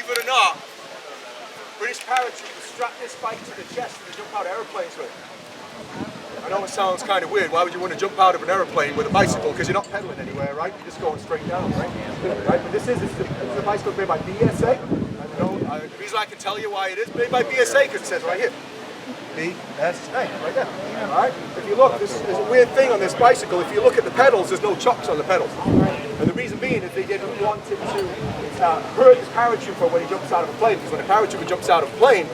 believe it or not, British paratroopers strap this bike to the chest and they jump out of aeroplanes with it. I know it sounds kind of weird. Why would you want to jump out of an aeroplane with a bicycle? Because you're not pedaling anywhere, right? You're just going straight down, right? Right? But this is a bicycle made by BSA. The reason I can tell you why it is made by BSA because it says right here, BSA, right there. All right. If you look, there's a weird thing on this bicycle. If you look at the pedals, there's no chocks on the pedals. And the reason being is they didn't want it to hurt this paratrooper when he jumps out of a plane. Because when a paratrooper jumps out of a plane,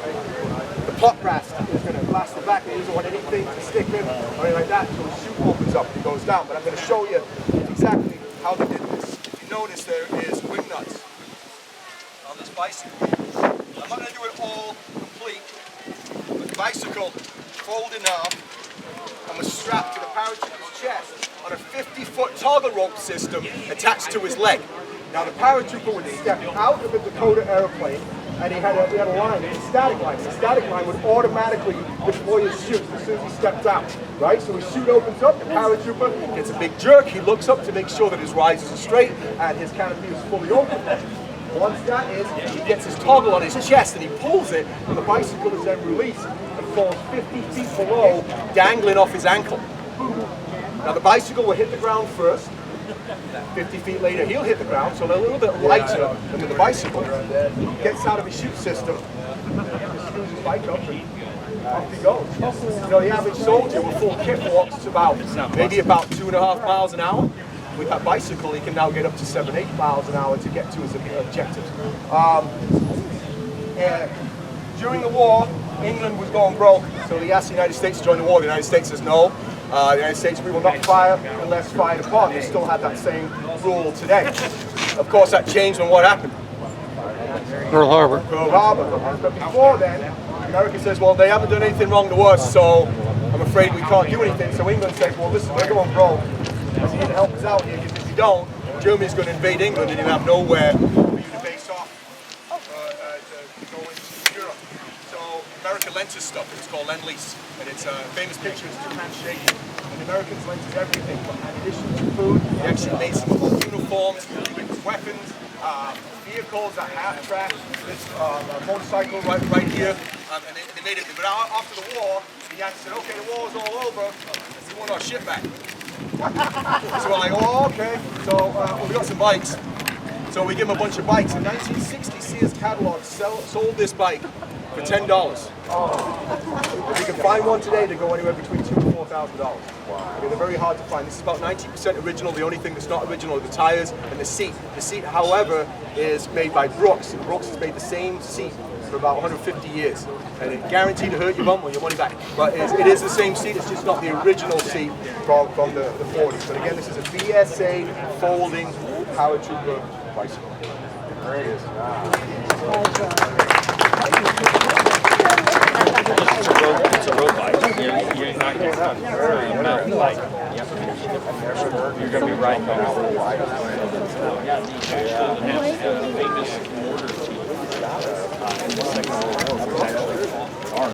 the plot blast is going to blast the back. They don't want anything to stick him or anything like that. So the chute opens up and it goes down. But I'm going to show you exactly how they did this. If you notice, there is wing nuts on this bicycle. I'm not going to do it all complete. But the bicycle folded in half and was strapped to the paratrooper's chest on a 50-foot toggle rope system attached to his leg. Now the paratrooper would step out of the Dakota airplane and he had a line, a static line. The static line would automatically deploy his chute as soon as he stepped out, right? So his chute opens up, the paratrooper gets a big jerk, he looks up to make sure that his risers are straight and his canopy is fully open. Once that is, he gets his toggle on his chest and he pulls it and the bicycle is then released and falls 50 feet below, dangling off his ankle. Now the bicycle will hit the ground first. 50 feet later he'll hit the ground, so a little bit lighter than the bicycle. Gets out of his chute system, just screws his bike up and off he goes. You know, the average soldier with full kit walks to maybe about 2.5 miles an hour. With that bicycle he can now get up to 7-8 miles an hour to get to his objectives. During the war, England was going broke, so they asked the United States to join the war. The United States says no. The United States, we will not fire unless fired upon. They still have that same rule today. Of course, that changed when what happened? Pearl Harbor. Pearl Harbor. But before then, America says, well, they haven't done anything wrong to us, so I'm afraid we can't do anything. So England says, well, listen, we're going broke. You need to help us out here, because if you don't, Germany's going to invade England and you'll have nowhere for you to base off to go into Europe. So America lent us stuff. It's called Lend-Lease. And it's a famous picture, it's two hands shaking. And the Americans lent us everything from ammunition to food. They actually made some uniforms, weapons, vehicles, a half track, this motorcycle right here. And they made it. But after the war, the Yankees said, okay, the war's all over. We want our shit back. So we're like, oh, okay. So we got some bikes. So we give them a bunch of bikes. In 1960, Sears catalog sold this bike for $10. If you can find one today, they go anywhere between $2,000 and $4,000. Wow. I mean, they're very hard to find. This is about 90% original. The only thing that's not original are the tires and the seat. The seat, however, is made by Brooks. And Brooks has made the same seat for about 150 years. And it's guaranteed to hurt your bum or your money back. But it is the same seat, it's just not the original seat from the 40s. But again, this is a BSA folding paratrooper bicycle. There it is. It's a road bike. You're not going to mountain bike. You're going to be riding on famous mortar teeth.